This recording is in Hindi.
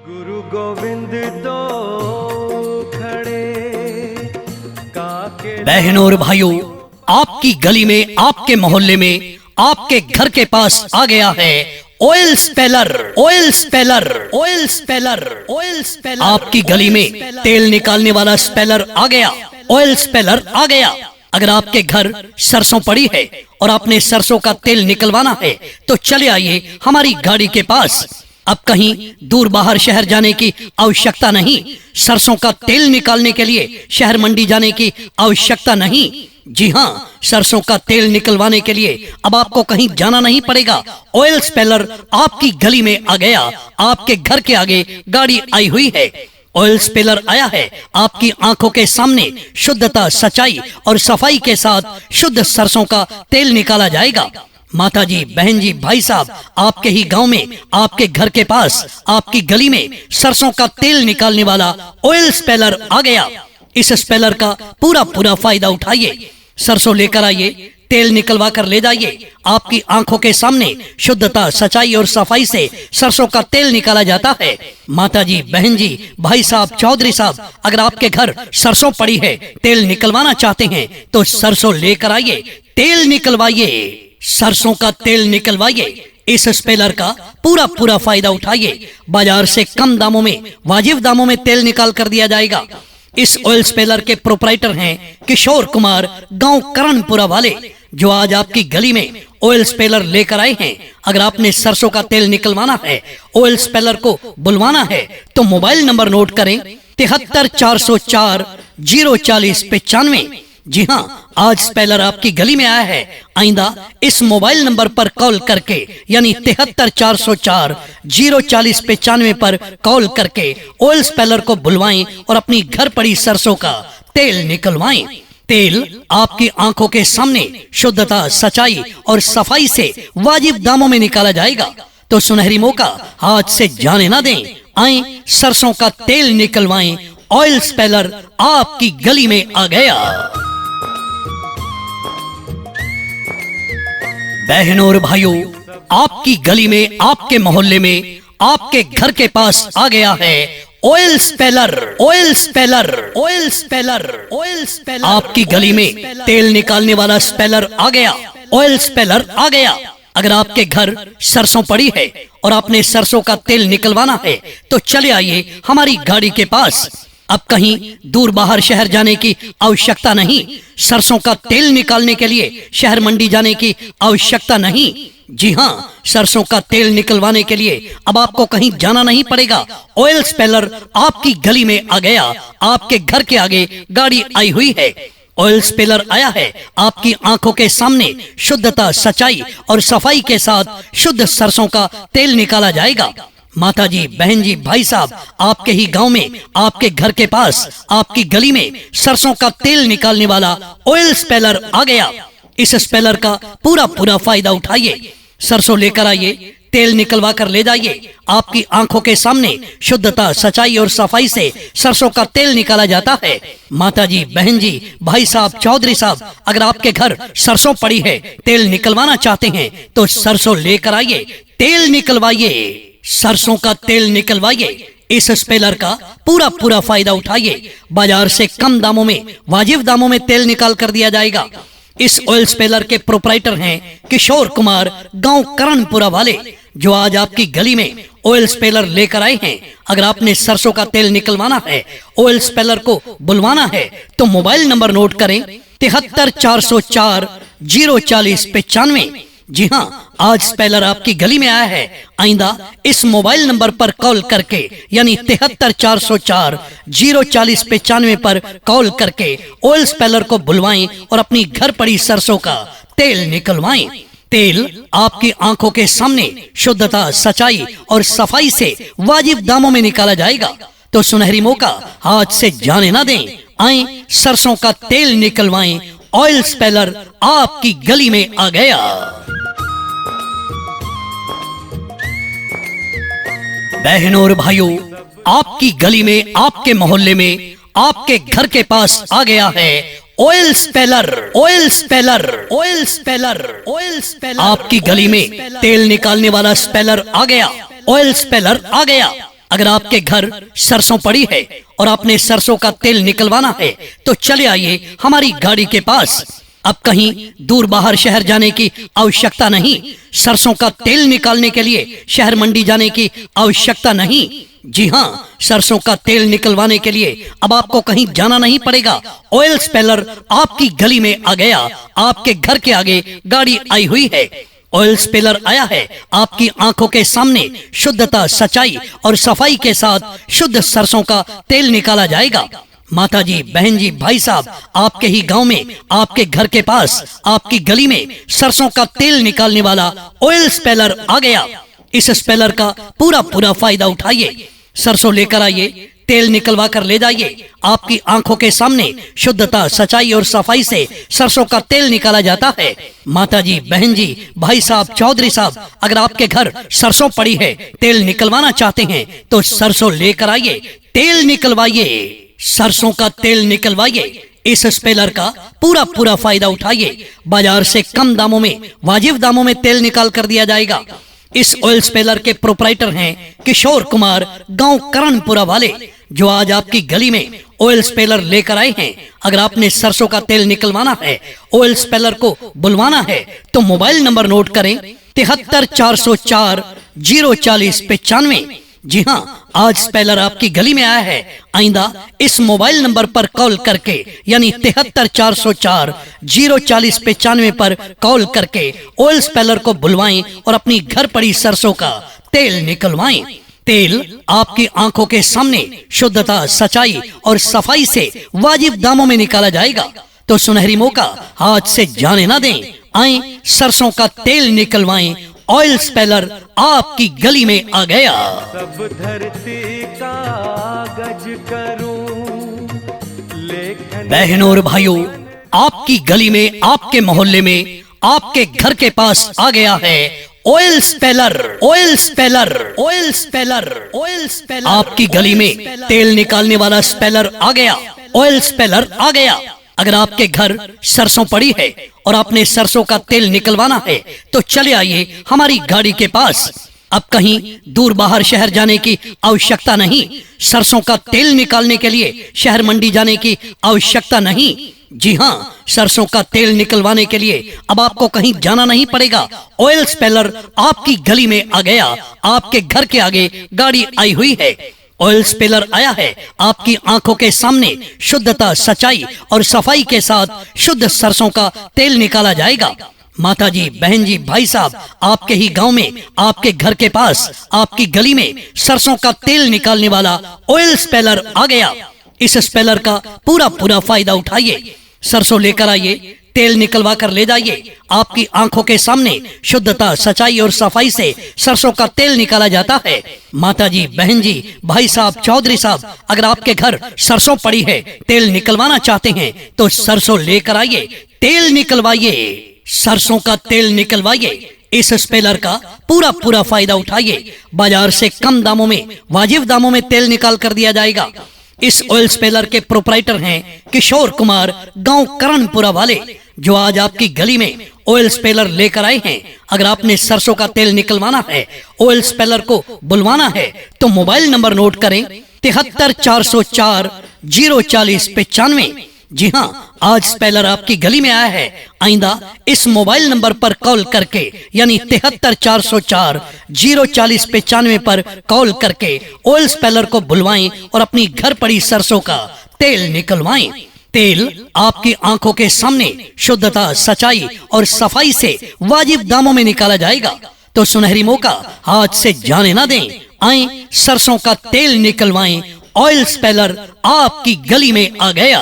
गुरु गोविंद तो खड़े काके। बहनों और भाइयों, आपकी गली में, आपके मोहल्ले में, आपके घर के पास आ गया है oil speller. Oil speller, oil speller, oil speller. आपकी गली में तेल निकालने वाला स्पेलर आ गया, ऑयल स्पेलर आ गया। अगर आपके घर सरसों पड़ी है और आपने सरसों का तेल निकलवाना है तो चले आइए हमारी गाड़ी के पास। अब कहीं दूर बाहर शहर जाने की आवश्यकता नहीं, सरसों का तेल निकालने के लिए शहर मंडी जाने की आवश्यकता नहीं। जी हाँ, सरसों का तेल निकलवाने के लिए अब आपको कहीं जाना नहीं पड़ेगा। ऑयल स्पेलर आपकी गली में आ गया, आपके घर के आगे गाड़ी आई हुई है। ऑयल स्पेलर आया है, आपकी आंखों के सामने शुद्धता, सच्चाई और सफाई के साथ शुद्ध सरसों का तेल निकाला जाएगा। माता जी, बहन जी, भाई साहब, आपके ही गांव में, आपके घर के पास, आपकी गली में सरसों का तेल निकालने वाला ऑयल स्पेलर आ गया। इस स्पेलर का पूरा फायदा उठाइए। सरसों लेकर आइए, तेल निकलवा कर ले जाइए। आपकी आंखों के सामने शुद्धता, सच्चाई और सफाई से सरसों का तेल निकाला जाता है। माता जी, बहन जी, भाई साहब, चौधरी साहब, अगर आपके घर सरसों पड़ी है, तेल निकलवाना चाहते हैं तो सरसों लेकर आइए, तेल निकलवाइए, सरसों का तेल निकलवाइए। इस स्पेलर का पूरा फायदा उठाइए। बाजार से कम दामों में, वाजिब दामों में तेल निकाल कर दिया जाएगा। इस ऑयल स्पेलर के प्रोपराइटर हैं किशोर कुमार, गांव करणपुरा वाले, जो आज आपकी गली में ऑयल स्पेलर लेकर आए हैं। अगर आपने सरसों का तेल निकलवाना है, ऑयल स्पेलर को बुलवाना है तो मोबाइल नंबर नोट करें 73 404 040 95। जी हाँ, आज स्पेलर आपकी गली में आया है। आइंदा इस मोबाइल नंबर पर कॉल करके, यानी 73 404 040 95 पर कॉल करके ऑयल स्पेलर को बुलवाएं और अपनी घर पड़ी सरसों का तेल निकलवाएं। तेल आपकी आंखों के सामने शुद्धता, सच्चाई और सफाई से वाजिब दामों में निकाला जाएगा। तो सुनहरी मौका हाथ से जाने ना दें, आए सरसों का तेल निकलवाएं। ऑयल स्पेलर आपकी गली में आ गया। बहनों और भाइयों, आपकी गली में, आपके मोहल्ले में, आपके घर के पास आ गया है oil speller. Oil speller, oil speller, oil speller. आपकी गली में तेल निकालने वाला स्पेलर आ गया, ऑयल स्पेलर आ गया। अगर आपके घर सरसों पड़ी है और आपने सरसों का तेल निकलवाना है तो चले आइए हमारी गाड़ी के पास। अब कहीं दूर बाहर शहर जाने की आवश्यकता नहीं, सरसों का तेल निकालने के लिए शहर मंडी जाने की आवश्यकता नहीं। जी हाँ, सरसों का तेल निकलवाने के लिए अब आपको कहीं जाना नहीं पड़ेगा। ऑयल स्पेलर आपकी गली में आ गया, आपके घर के आगे गाड़ी आई हुई है। ऑयल स्पेलर आया है, आपकी आंखों के सामने शुद्धता, सच्चाई और सफाई के साथ शुद्ध सरसों का तेल निकाला जाएगा। माता जी, बहन जी, भाई साहब, आपके ही गांव में, आपके घर के पास, आपकी गली में सरसों का तेल निकालने वाला ऑयल स्पेलर आ गया। इस स्पेलर का पूरा फायदा उठाइए। सरसों लेकर आइए, तेल निकलवा कर ले जाइए। आपकी आंखों के सामने शुद्धता, सच्चाई और सफाई से सरसों का तेल निकाला जाता है। माता जी, बहन जी, भाई साहब, चौधरी साहब, अगर आपके घर सरसों पड़ी है, तेल निकलवाना चाहते हैं तो सरसों लेकर आइए, तेल निकलवाइए, सरसों का तेल निकलवाइए। इस स्पेलर का पूरा फायदा उठाइए। बाजार से कम दामों में, वाजिब दामों में तेल निकाल कर दिया जाएगा। इस ऑयल स्पेलर के प्रोपराइटर हैं किशोर कुमार, गांव करणपुरा वाले, जो आज आपकी गली में ऑयल स्पेलर लेकर आए हैं। अगर आपने सरसों का तेल निकलवाना है, ऑयल स्पेलर को बुलवाना है तो मोबाइल नंबर नोट करें 73 404 040 95। जी हाँ, आज स्पेलर आपकी गली में आया है। आइंदा इस मोबाइल नंबर पर कॉल करके, यानी 73 404 040 95 पर कॉल करके ऑयल स्पेलर को बुलवाएं और अपनी घर पड़ी सरसों का तेल निकलवाएं। तेल आपकी आंखों के सामने शुद्धता, सच्चाई और सफाई से वाजिब दामों में निकाला जाएगा। तो सुनहरी मौका हाथ से जाने ना दें, आए सरसों का तेल निकलवाएं। ऑयल स्पेलर आपकी गली में आ गया। बहनों और भाइयों, आपकी गली में, आपके मोहल्ले में, आपके घर के पास आ गया है oil speller. Oil speller, oil speller, oil speller. आपकी गली में तेल निकालने वाला स्पेलर आ गया, ऑयल स्पेलर आ गया। अगर आपके घर सरसों पड़ी है और आपने सरसों का तेल निकलवाना है तो चले आइए हमारी गाड़ी के पास। अब कहीं दूर बाहर शहर जाने की आवश्यकता नहीं। सरसों का तेल निकालने के लिए शहर मंडी जाने की आवश्यकता नहीं। जी हाँ, सरसों का तेल निकलवाने के लिए अब आपको कहीं जाना नहीं पड़ेगा। ऑयल स्पेलर आपकी गली में आ गया। आपके घर के आगे गाड़ी आई हुई है। ऑयल स्पेलर आया है। आपकी आंखों के सामने शुद्धता, सच्चाई और सफाई के साथ शुद्ध सरसों का तेल निकाला जाएगा। माता जी, बहन जी, भाई साहब, आपके ही गांव में, आपके घर के पास, आपकी गली में सरसों का तेल निकालने वाला ऑयल स्पेलर आ गया। इस स्पेलर का पूरा फायदा उठाइए। सरसों लेकर आइए, तेल निकलवा कर ले जाइए। आपकी आंखों के सामने शुद्धता, सच्चाई और सफाई से सरसों का तेल निकाला जाता है। माता जी, बहन जी, भाई साहब, चौधरी साहब, अगर आपके घर सरसों पड़ी है, तेल निकलवाना चाहते हैं तो सरसों लेकर आइए, तेल निकलवाइए, सरसों का तेल निकलवाइए। इस स्पेलर का पूरा फायदा उठाइए। बाजार से कम दामों में, वाजिब दामों में तेल निकाल कर दिया जाएगा। इस ऑयल स्पेलर के प्रोपराइटर हैं किशोर कुमार, गांव करणपुरा वाले, जो आज आपकी गली में ऑयल स्पेलर लेकर आए हैं। अगर आपने सरसों का तेल निकलवाना है, ऑयल स्पेलर को बुलवाना है तो मोबाइल नंबर नोट करें 73 404 040 95। जी हाँ, आज स्पेलर आपकी गली में आया है। आइंदा इस मोबाइल नंबर पर कॉल करके, यानी 73 404 040 95 पर कॉल करके ऑयल स्पेलर को बुलवाएं और अपनी घर पड़ी सरसों का तेल निकलवाएं। तेल आपकी आंखों के सामने शुद्धता, सच्चाई और सफाई से वाजिब दामों में निकाला जाएगा। तो सुनहरी मौका हाथ से जाने ना दें। आए सरसों का तेल निकलवाएं। ऑयल स्पेलर आपकी गली में आ गया। सब धरती कागज करूं, लेखन बहनों और भाइयों, आपकी गली में, आपके मोहल्ले में, आपके घर के पास आ गया है oil speller, oil speller, oil speller, oil speller. आपकी गली में तेल निकालने वाला स्पेलर आ गया। ऑयल स्पेलर आ गया। अगर आपके घर सरसों पड़ी है और आपने सरसों का तेल निकलवाना है तो चले आइए हमारी गाड़ी के पास। अब कहीं दूर बाहर शहर जाने की आवश्यकता नहीं। सरसों का तेल निकालने के लिए शहर मंडी जाने की आवश्यकता नहीं। जी हाँ, सरसों का तेल निकलवाने के लिए अब आपको कहीं जाना नहीं पड़ेगा। ऑयल स्पेलर आपकी गली में आ गया। आपके घर के आगे गाड़ी आई हुई है। ऑयल स्पेलर आया है। आपकी आंखों के सामने शुद्धता, सच्चाई और सफाई के साथ शुद्ध सरसों का तेल निकाला जाएगा। माता जी, बहन जी, भाई साहब, आपके ही गांव में, आपके घर के पास, आपकी गली में सरसों का तेल निकालने वाला ऑयल स्पेलर आ गया। इस स्पेलर का पूरा फायदा उठाइए। सरसों लेकर आइए, तेल निकलवा कर ले जाइए। आपकी आंखों के सामने शुद्धता, सच्चाई और सफाई से सरसों का तेल निकाला जाता है। माता जी, बहन जी, भाई साहब, चौधरी साहब, अगर आपके घर सरसों पड़ी है, तेल निकलवाना चाहते हैं तो सरसों लेकर आइए, तेल निकलवाइए, सरसों का तेल निकलवाइए। इस स्पेलर का पूरा फायदा उठाइए। बाजार से कम दामों में, वाजिब दामों में तेल निकाल कर दिया जाएगा। इस ऑयल स्पेलर के प्रोपराइटर हैं किशोर कुमार, गांव करणपुरा वाले, जो आज आपकी गली में ऑयल स्पेलर लेकर आए हैं। अगर आपने सरसों का तेल निकलवाना है, ऑयल स्पेलर को बुलवाना है तो मोबाइल नंबर नोट करें 73 404 040 95। जी हाँ, आज स्पेलर आपकी गली में आया है। आइंदा इस मोबाइल नंबर पर कॉल करके, यानी 73 404 040 95 पर कॉल करके ऑयल स्पेलर को बुलवाएं और अपनी घर पड़ी सरसों का तेल निकलवाएं। तेल आपकी आंखों के सामने शुद्धता, सच्चाई और सफाई से वाजिब दामों में निकाला जाएगा। तो सुनहरी मौका हाथ से जाने ना दें। आए सरसों का तेल निकलवाएं। ऑयल स्पेलर आपकी गली में आ गया।